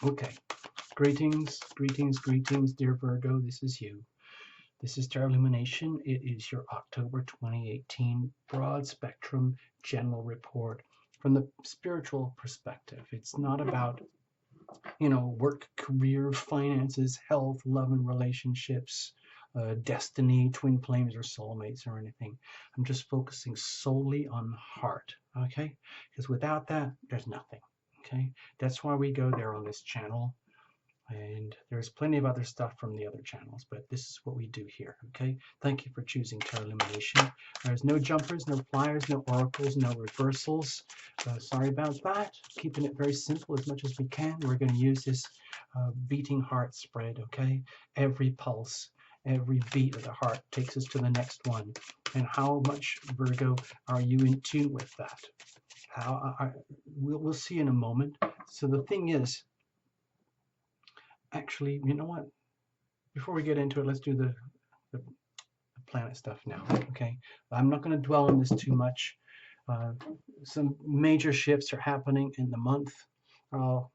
Okay. Greetings, greetings, greetings, dear Virgo. This is you. This is Tarot Illumination. It is your October 2018 broad spectrum general report from the spiritual perspective. It's not about, work, career, finances, health, love and relationships, destiny, twin flames, or soulmates, or anything. I'm just focusing solely on heart, okay? Because without that, there's nothing, okay? That's why we go there on this channel. And there's plenty of other stuff from the other channels, but this is what we do here, okay? Thank you for choosing Tarot Illumination. There's no jumpers, no flyers, no oracles, no reversals. Sorry about that. Keeping it very simple as much as we can. We're going to use this beating heart spread, okay? Every pulse, every beat of the heart takes us to the next one. And how much, Virgo, are you in tune with that? We'll see in a moment. So the thing is, actually, you know what? Before we get into it, let's do the planet stuff now, okay? I'm not going to dwell on this too much. Some major shifts are happening in the month. I'll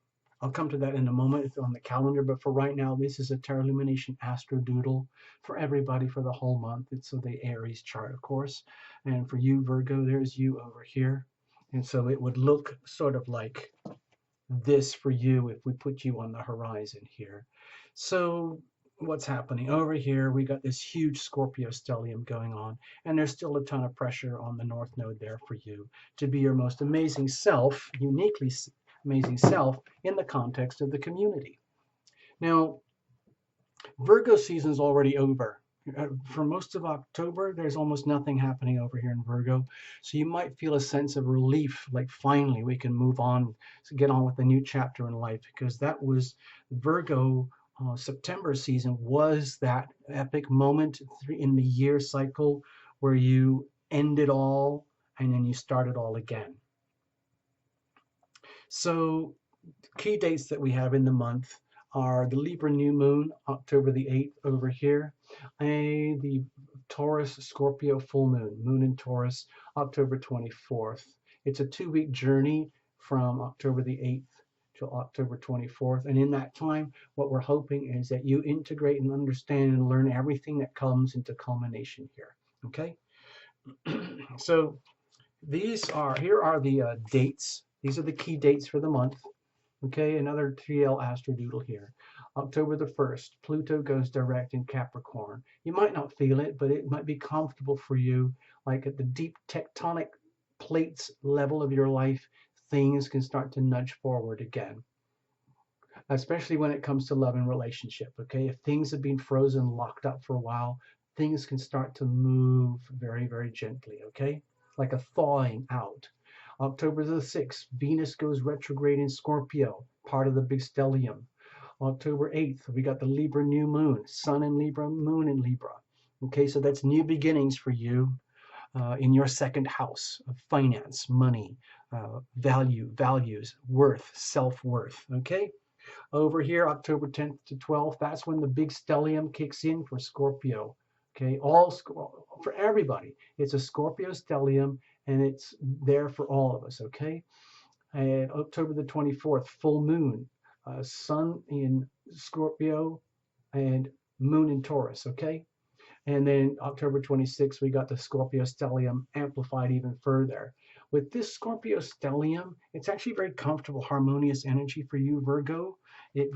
come to that in a moment. It's on the calendar, but for right now, this is a Tarot Illumination Astro Doodle for everybody for the whole month. It's the Aries chart, of course. And for you, Virgo, there's you over here. And so it would look sort of like this for you if we put you on the horizon here. So what's happening over here? We got this huge Scorpio stellium going on, and there's still a ton of pressure on the North Node there for you to be your most amazing self, uniquely amazing self in the context of the community. Now, Virgo season's already over. For most of October, there's almost nothing happening over here in Virgo. So you might feel a sense of relief, like finally we can move on, to get on with a new chapter in life, because that was Virgo September season was that epic moment in the year cycle where you end it all and then you start it all again. So key dates that we have in the month are the Libra new moon, October the 8th over here, and the Taurus Scorpio full moon, moon in Taurus, October 24th. It's a 2-week journey from October the 8th to October 24th. And in that time, what we're hoping is that you integrate and understand and learn everything that comes into culmination here. Okay? So here are the dates. These are the key dates for the month. Okay, another 3L Astro Doodle here. October the 1st, Pluto goes direct in Capricorn. You might not feel it, but it might be comfortable for you. Like at the deep tectonic plates level of your life, things can start to nudge forward again. Especially when it comes to love and relationship, okay? If things have been frozen, locked up for a while, things can start to move very, very gently, okay? Like a thawing out. October the 6th, Venus goes retrograde in Scorpio, part of the big stellium. October 8th, we got the Libra new moon, Sun in Libra, Moon in Libra. Okay, so that's new beginnings for you in your second house of finance, money, values, worth, self-worth. Okay, over here, October 10th to 12th, that's when the big stellium kicks in for Scorpio. Okay, for everybody. It's a Scorpio stellium, and it's there for all of us, okay? And October the 24th, full moon, Sun in Scorpio and Moon in Taurus, okay? And then October 26th, we got the Scorpio stellium amplified even further. With this Scorpio stellium, it's actually very comfortable, harmonious energy for you, Virgo. It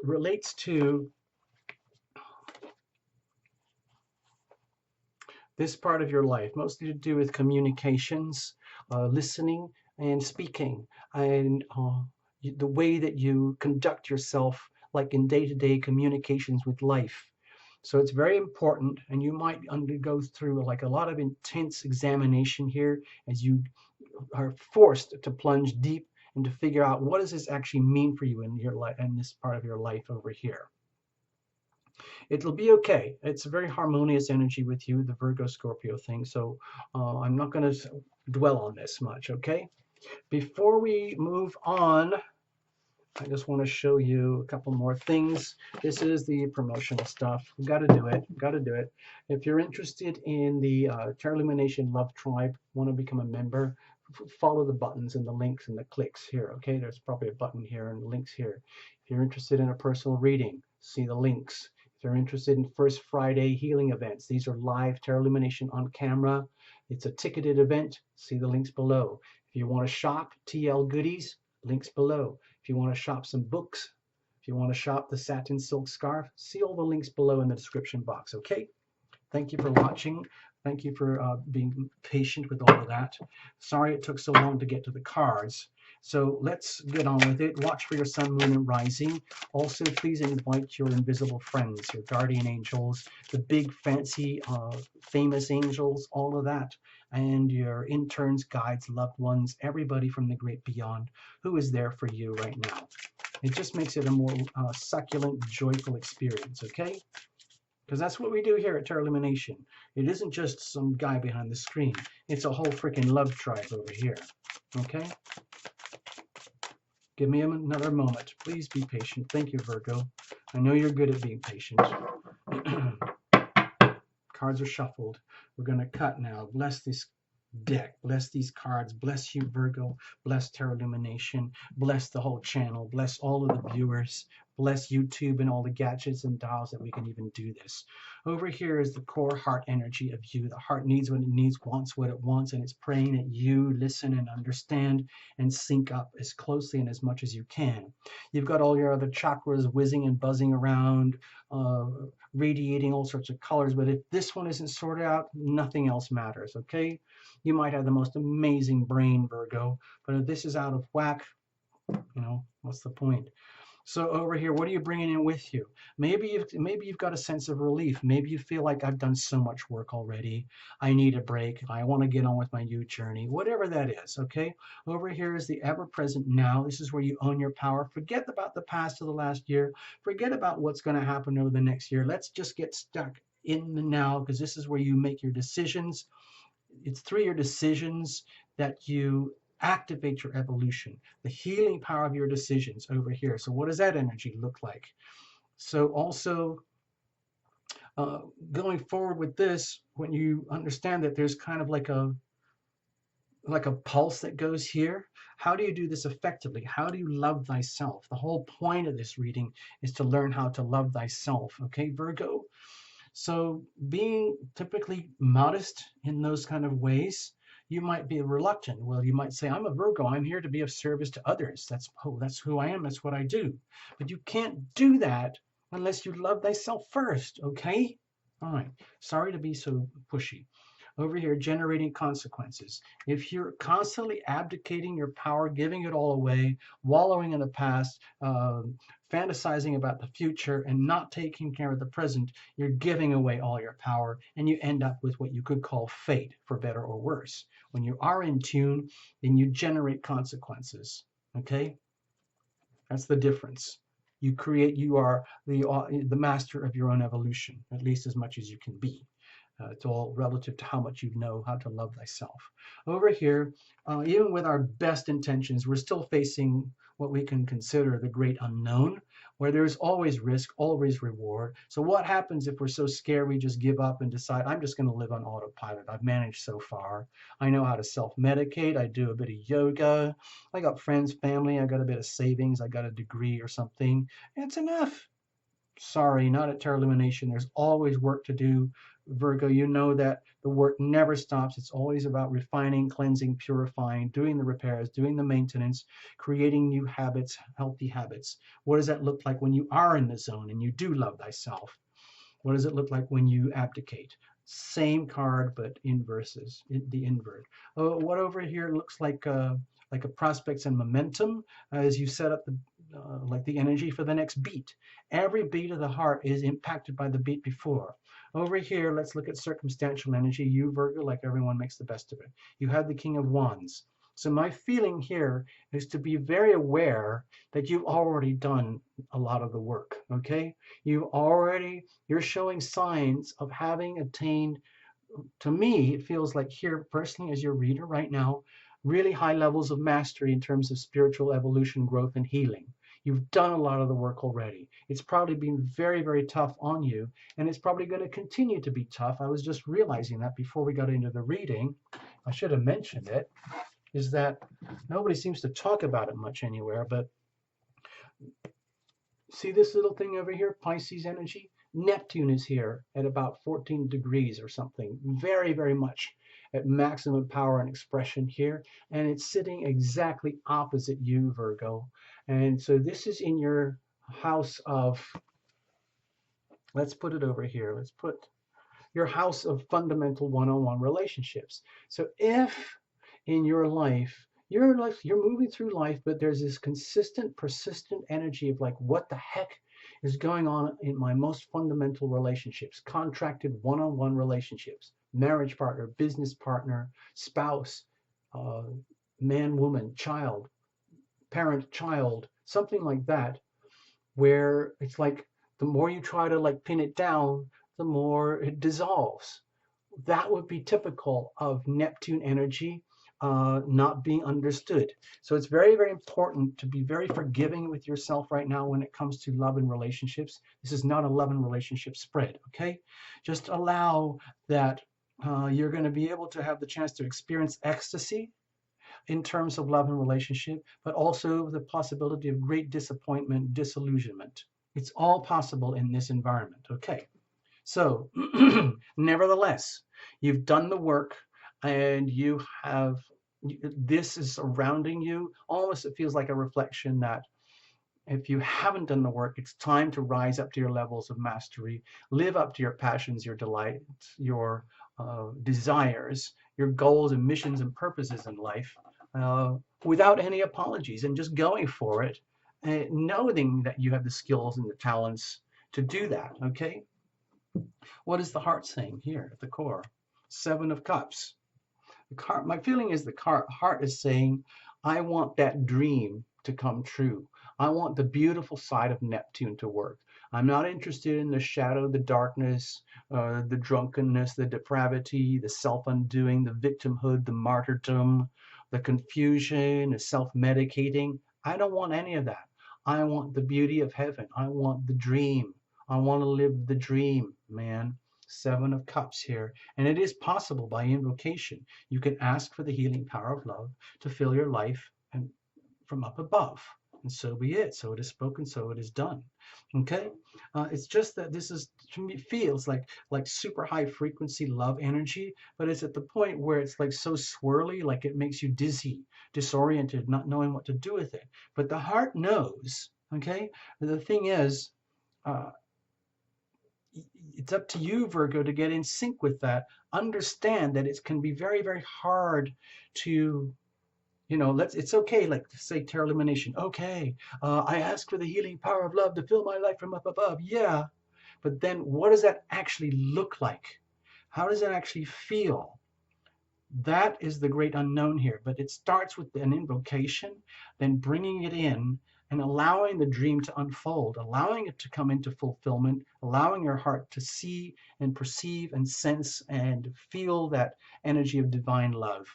relates to this part of your life, mostly to do with communications, listening and speaking, and the way that you conduct yourself, like in day-to-day communications with life. So it's very important, and you might undergo through like a lot of intense examination here as you are forced to plunge deep and to figure out what does this actually mean for you in your life, in this part of your life over here. It'll be okay. It's a very harmonious energy with you, the Virgo Scorpio thing. So I'm not going to dwell on this much, okay? Before we move on, I just want to show you a couple more things. This is the promotional stuff. We got to do it. Got to do it. If you're interested in the Tarot Illumination Love Tribe, want to become a member, follow the buttons and the links and the clicks here. Okay, there's probably a button here and links here. If you're interested in a personal reading, see the links. If you're interested in First Friday healing events, these are live tarot illumination on camera. It's a ticketed event. See the links below. If you want to shop TL goodies, links below. If you want to shop some books, if you want to shop the satin silk scarf, see all the links below in the description box. Okay. Thank you for watching. Thank you for being patient with all of that. Sorry it took so long to get to the cards. So let's get on with it. Watch for your sun, moon, and rising. Also, please invite your invisible friends, your guardian angels, the big, fancy, famous angels, all of that, and your interns, guides, loved ones, everybody from the great beyond who is there for you right now. It just makes it a more succulent, joyful experience, okay? Because that's what we do here at Tarot Illumination. It isn't just some guy behind the screen. It's a whole freaking love tribe over here. Okay? Give me another moment. Please be patient. Thank you, Virgo. I know you're good at being patient. Cards are shuffled. We're going to cut now. Bless this deck. Bless these cards. Bless you, Virgo. Bless Tarot Illumination. Bless the whole channel. Bless all of the viewers. Bless YouTube and all the gadgets and dials that we can even do this. Over here is the core heart energy of you. The heart needs what it needs, wants what it wants, and it's praying that you listen and understand and sync up as closely and as much as you can. You've got all your other chakras whizzing and buzzing around, radiating all sorts of colors, but if this one isn't sorted out, nothing else matters, okay? You might have the most amazing brain, Virgo, but if this is out of whack, you know, what's the point? So over here, what are you bringing in with you? Maybe you've got a sense of relief. Maybe you feel like I've done so much work already. I need a break. I want to get on with my new journey. Whatever that is, okay? Over here is the ever-present now. This is where you own your power. Forget about the past of the last year. Forget about what's going to happen over the next year. Let's just get stuck in the now, because this is where you make your decisions. It's through your decisions that you activate your evolution, the healing power of your decisions over here. So what does that energy look like? So also going forward with this, when you understand that there's kind of like a pulse that goes here, how do you do this effectively? How do you love thyself? The whole point of this reading is to learn how to love thyself, okay, Virgo? So being typically modest in those kind of ways, you might be reluctant. Well, you might say, I'm a Virgo. I'm here to be of service to others. That's who I am. That's what I do. But you can't do that unless you love thyself first, okay? All right. Sorry to be so pushy. Over here, generating consequences. If you're constantly abdicating your power, giving it all away, wallowing in the past, fantasizing about the future, and not taking care of the present, you're giving away all your power, and you end up with what you could call fate, for better or worse. When you are in tune, then you generate consequences, okay? That's the difference. You are the master of your own evolution, at least as much as you can be. It's all relative to how much you know how to love thyself. Over here, even with our best intentions, we're still facing what we can consider the great unknown, where there's always risk, always reward. So what happens if we're so scared we just give up and decide, I'm just going to live on autopilot. I've managed so far. I know how to self-medicate. I do a bit of yoga. I got friends, family. I got a bit of savings. I got a degree or something. It's enough. Sorry, not at Tarot Illumination. There's always work to do. Virgo, you know that the work never stops. It's always about refining, cleansing, purifying, doing the repairs, doing the maintenance, creating new habits, healthy habits. What does that look like when you are in the zone and you do love thyself? What does it look like when you abdicate? Same card, but inverses, the invert. What over here looks like a prospects and momentum as you set up like the energy for the next beat. Every beat of the heart is impacted by the beat before. Over here, let's look at circumstantial energy. You, Virgo, like everyone, makes the best of it. You have the King of Wands. So my feeling here is to be very aware that you've already done a lot of the work, okay? You're showing signs of having attained, to me, it feels like here, personally, as your reader right now, really high levels of mastery in terms of spiritual evolution, growth, and healing. You've done a lot of the work already. It's probably been very, very tough on you, and it's probably going to continue to be tough. I was just realizing that before we got into the reading. I should have mentioned it. is that nobody seems to talk about it much anywhere, but see this little thing over here, Pisces energy? Neptune is here at about 14 degrees or something, very, very much at maximum power and expression here. And it's sitting exactly opposite you, Virgo. And so this is in your house of, let's put it over here. Let's put your house of fundamental one-on-one relationships. So if in you're moving through life, but there's this consistent, persistent energy of like, what the heck is going on in my most fundamental relationships, contracted one-on-one relationships, marriage partner, business partner, spouse, uh, man, woman, child, parent, child, something like that, where it's like the more you try to like pin it down, the more it dissolves. That would be typical of Neptune energy not being understood. So it's very, very important to be very forgiving with yourself right now when it comes to love and relationships. This is not a love and relationship spread, okay? Just allow that you're going to be able to have the chance to experience ecstasy in terms of love and relationship, but also the possibility of great disappointment, disillusionment. It's all possible in this environment, okay? So, nevertheless, you've done the work and you have, this is surrounding you. Almost it feels like a reflection that if you haven't done the work, it's time to rise up to your levels of mastery, live up to your passions, your delights, your desires, your goals and missions and purposes in life without any apologies and just going for it, knowing that you have the skills and the talents to do that, okay? What is the heart saying here at the core? Seven of Cups. My feeling is the heart is saying, I want that dream to come true. I want the beautiful side of Neptune to work. I'm not interested in the shadow, the darkness, the drunkenness, the depravity, the self-undoing, the victimhood, the martyrdom, the confusion, the self-medicating. I don't want any of that. I want the beauty of heaven. I want the dream. I want to live the dream, man. Seven of Cups here. And it is possible by invocation. You can ask for the healing power of love to fill your life and from up above. And so be it. So it is spoken, so it is done. Okay? It's just that this is, to me, feels like super high frequency love energy, but it's at the point where it's like so swirly, like it makes you dizzy, disoriented, not knowing what to do with it. But the heart knows, okay? The thing is, it's up to you, Virgo, to get in sync with that. Understand that it can be very, very hard to, it's okay, like to say Terra Lumination. Okay, I ask for the healing power of love to fill my life from up above. Yeah, but then what does that actually look like? How does it actually feel? That is the great unknown here. But it starts with an invocation, then bringing it in and allowing the dream to unfold, allowing it to come into fulfillment, allowing your heart to see and perceive and sense and feel that energy of divine love.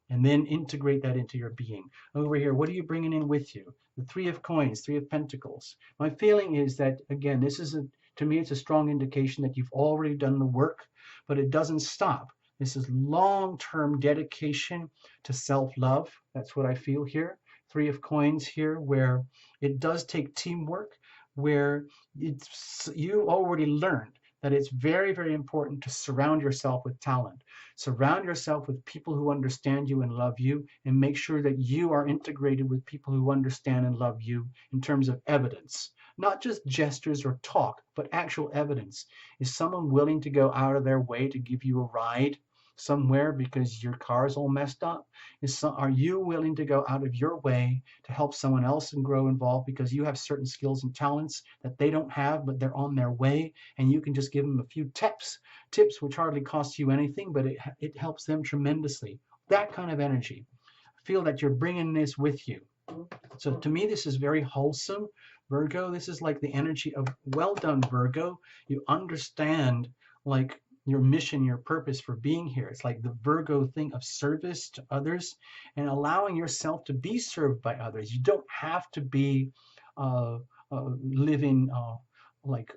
And then integrate that into your being. Over here, what are you bringing in with you? The Three of Coins, Three of Pentacles. My feeling is that, again, this is, to me, it's a strong indication that you've already done the work, but it doesn't stop. This is long-term dedication to self-love. That's what I feel here. Three of Coins here, where it does take teamwork, where you already learned that it's very, very important to surround yourself with talent. Surround yourself with people who understand you and love you, and make sure that you are integrated with people who understand and love you in terms of evidence. Not just gestures or talk, but actual evidence. Is someone willing to go out of their way to give you a ride somewhere because your car is all messed up? Are you willing to go out of your way to help someone else and grow involved because you have certain skills and talents that they don't have, but they're on their way, and you can just give them a few tips which hardly cost you anything, but it helps them tremendously. That kind of energy. I feel that you're bringing this with you. So to me, this is very wholesome, Virgo. This is like the energy of, well done, Virgo. You understand like your mission, your purpose for being here. It's like the Virgo thing of service to others and allowing yourself to be served by others. You don't have to be living like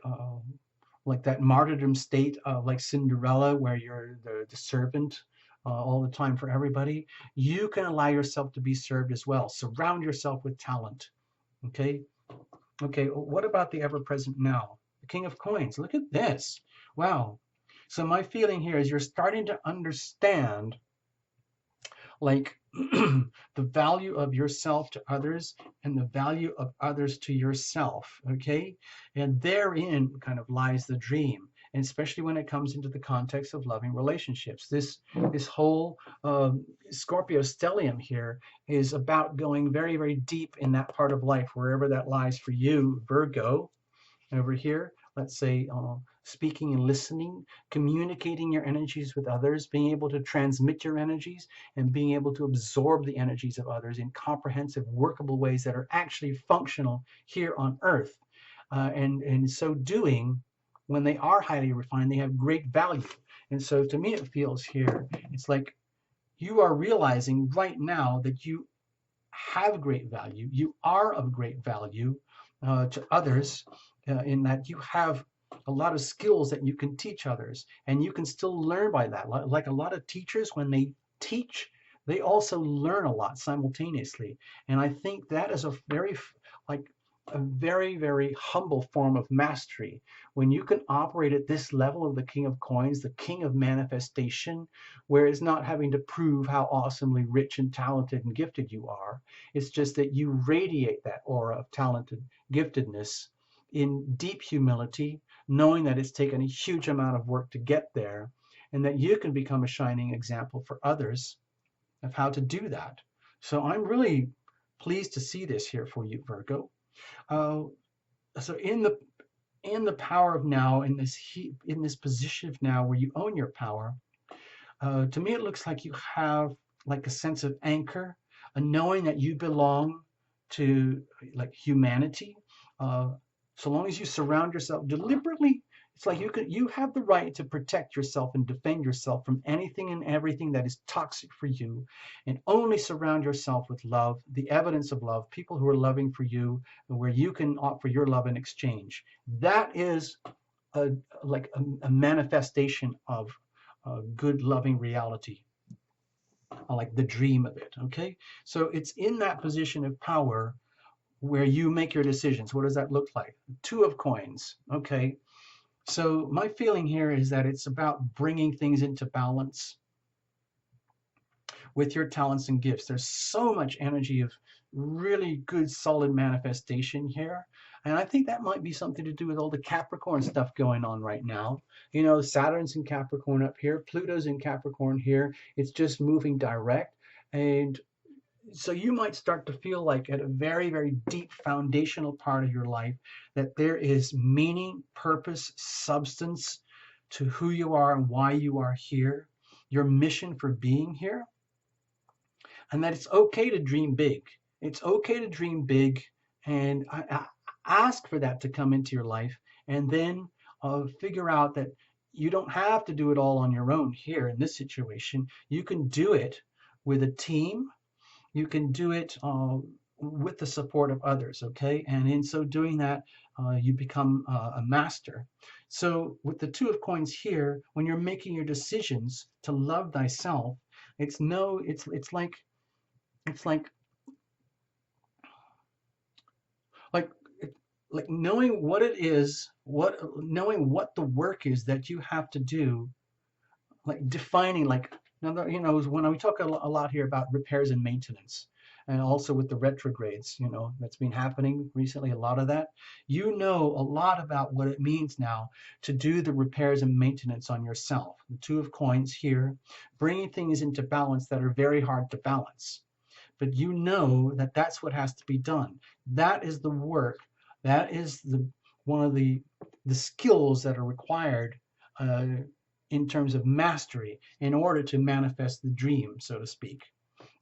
that martyrdom state of like Cinderella, where you're the servant all the time for everybody, you can allow yourself to be served as well. Surround yourself with talent. Okay. Okay. What about the ever-present now? The King of Coins. Look at this. Wow. So my feeling here is you're starting to understand like the value of yourself to others and the value of others to yourself. Okay. And therein kind of lies the dream. And especially when it comes into the context of loving relationships, this whole Scorpio stellium here is about going very, very deep in that part of life, wherever that lies for you, Virgo. Over here, let's say speaking and listening, communicating your energies with others, being able to transmit your energies, and being able to absorb the energies of others in comprehensive, workable ways that are actually functional here on Earth. And in so doing, when they are highly refined, they have great value. And so to me, it feels here, it's like you are realizing right now that you have great value. You are of great value to others in that you have a lot of skills that you can teach others, and you can still learn by that. Like a lot of teachers, when they teach, they also learn a lot simultaneously. And I think that is a very, like, a very, very humble form of mastery. When you can operate at this level of the King of Coins, the King of Manifestation, where it's not having to prove how awesomely rich and talented and gifted you are. It's just that you radiate that aura of talented giftedness in deep humility, knowing that it's taken a huge amount of work to get there, and that you can become a shining example for others of how to do that. So I'm really pleased to see this here for you, Virgo. Uh, so in the power of now, in this position of now where you own your power, to me, it looks like you have like a sense of anchor, a knowing that you belong to like humanity. Uh, so long as you surround yourself deliberately, it's like you have the right to protect yourself and defend yourself from anything and everything that is toxic for you, and only surround yourself with love, the evidence of love, people who are loving for you, and where you can offer your love in exchange. That is a, a manifestation of good, loving reality, like the dream of it. Okay, so it's in that position of power where you make your decisions. What does that look like? Two of Coins. Okay, so my feeling here is that it's about bringing things into balance with your talents and gifts. There's so much energy of really good, solid manifestation here. And I think that might be something to do with all the Capricorn stuff going on right now. You know, Saturn's in Capricorn up here, Pluto's in Capricorn here. It's just moving direct. And so you might start to feel like at a very, very deep foundational part of your life that there is meaning, purpose, substance to who you are and why you are here, your mission for being here, and that it's okay to dream big. It's okay to dream big, and ask for that to come into your life, and then figure out that you don't have to do it all on your own here in this situation. You can do it with a team. You can do it with the support of others, okay? And in so doing that, you become a master. So with the Two of Coins here, when you're making your decisions to love thyself, it's like it's like like knowing what it is, knowing what the work is that you have to do, like defining, like, now, you know, when we talk a lot here about repairs and maintenance, and also with the retrogrades, you know, that's been happening recently, a lot of that, you know, a lot about what it means now to do the repairs and maintenance on yourself. The Two of Coins here, bringing things into balance that are very hard to balance. But you know that that's what has to be done. That is the work. That is one of the skills that are required uh, in terms of mastery in order to manifest the dream, so to speak.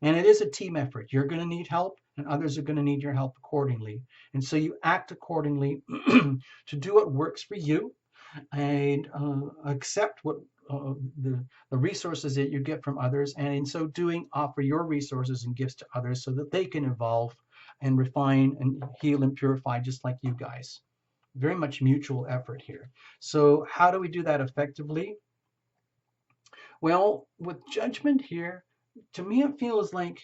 And it is a team effort. You're going to need help, and others are going to need your help accordingly. And so you act accordingly to do what works for you, and accept what the resources that you get from others, and in so doing, offer your resources and gifts to others so that they can evolve and refine and heal and purify just like you guys. Very much mutual effort here. So how do we do that effectively? Well, with judgment here, to me it feels like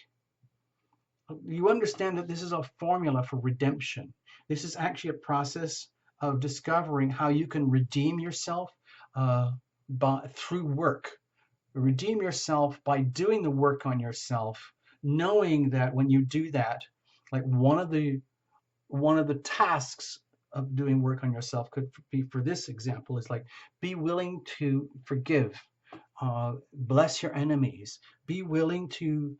you understand that this is a formula for redemption. This is actually a process of discovering how you can redeem yourself uh, through work. Redeem yourself by doing the work on yourself, knowing that when you do that, like one of the tasks of doing work on yourself could be, for this example, is like be willing to forgive, bless your enemies, be willing to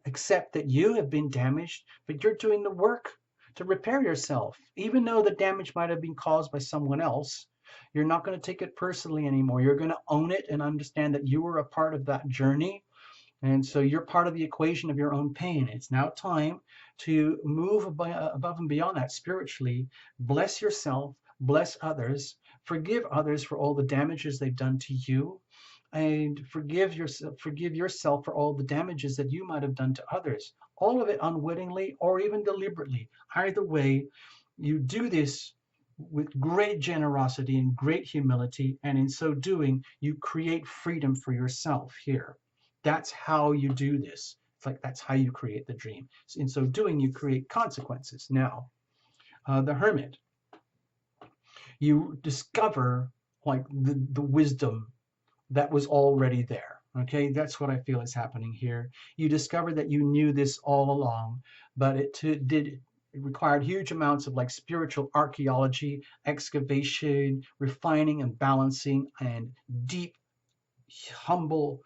accept that you have been damaged, but you're doing the work to repair yourself. Even though the damage might have been caused by someone else, you're not going to take it personally anymore. You're going to own it and understand that you were a part of that journey. And so you're part of the equation of your own pain. It's now time to move above and beyond that spiritually. Bless yourself, bless others, forgive others for all the damages they've done to you, and forgive yourself for all the damages that you might have done to others. All of it unwittingly or even deliberately. Either way, you do this with great generosity and great humility, and in so doing, you create freedom for yourself here. That's how you do this. It's like that's how you create the dream. In so doing, you create consequences. Now, the hermit, you discover like the wisdom that was already there. Okay, that's what I feel is happening here. You discover that you knew this all along, but it required huge amounts of like spiritual archaeology, excavation, refining and balancing, and deep, humble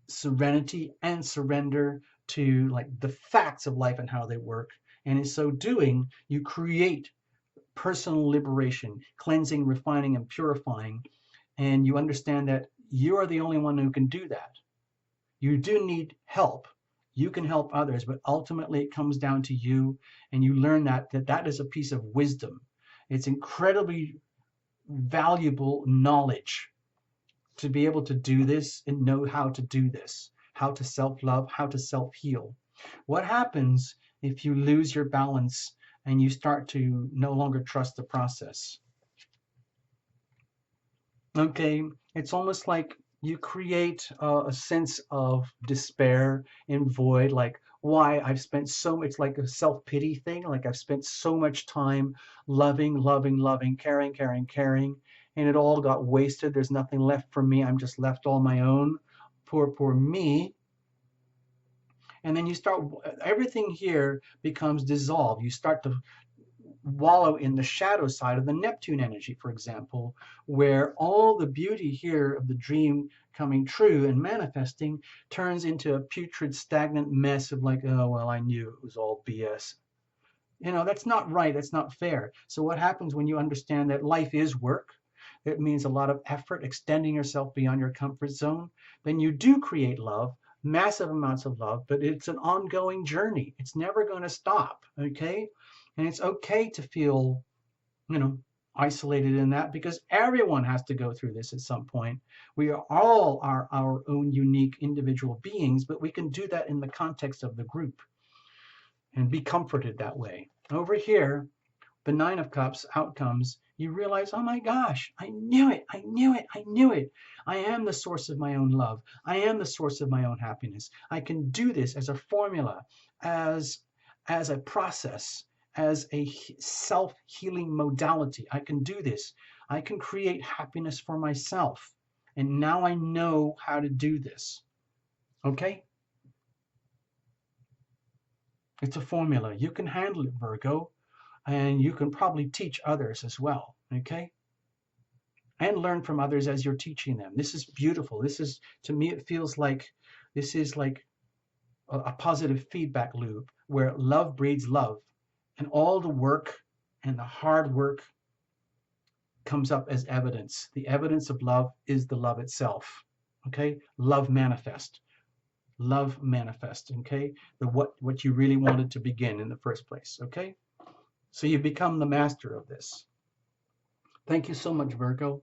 serenity and surrender to like the facts of life and how they work. And in so doing, you create personal liberation, cleansing, refining, and purifying. And you understand that you are the only one who can do that. You do need help. You can help others, but ultimately it comes down to you. And you learn that is a piece of wisdom. It's incredibly valuable knowledge to be able to do this and know how to do this, how to self-love, how to self-heal. What happens if you lose your balance and you start to no longer trust the process? Okay, it's almost like you create a sense of despair and void, like why I've spent so much, like a self-pity thing, like I've spent so much time loving, loving, loving, caring, caring, caring, and it all got wasted. There's nothing left for me. I'm just left all my own. Poor, poor me. And then you start, everything here becomes dissolved. You start to wallow in the shadow side of the Neptune energy, for example, where all the beauty here of the dream coming true and manifesting turns into a putrid, stagnant mess of like, oh, well, I knew it was all BS. That's not right. That's not fair. So what happens when you understand that life is work? It means a lot of effort, extending yourself beyond your comfort zone. Then you do create love, massive amounts of love, but it's an ongoing journey. It's never going to stop, okay? And it's okay to feel, isolated in that, because everyone has to go through this at some point. We are all our own unique individual beings, but we can do that in the context of the group and be comforted that way. Over here, the Nine of Cups outcomes, you realize, oh my gosh, I knew it, I knew it, I knew it. I am the source of my own love. I am the source of my own happiness. I can do this as a formula, as a process, as a self-healing modality. I can do this. I can create happiness for myself. And now I know how to do this. Okay? It's a formula. You can handle it, Virgo. And you can probably teach others as well, okay? And learn from others as you're teaching them. This is beautiful. This is, to me, it feels like this is like a positive feedback loop where love breeds love, and all the work and the hard work comes up as evidence. The evidence of love is the love itself, okay? Love manifest. Love manifest, okay? What you really wanted to begin in the first place, okay? So you become the master of this. Thank you so much, Virgo.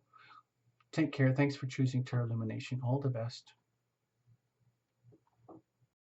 Take care. Thanks for choosing Tarot Lumination. All the best.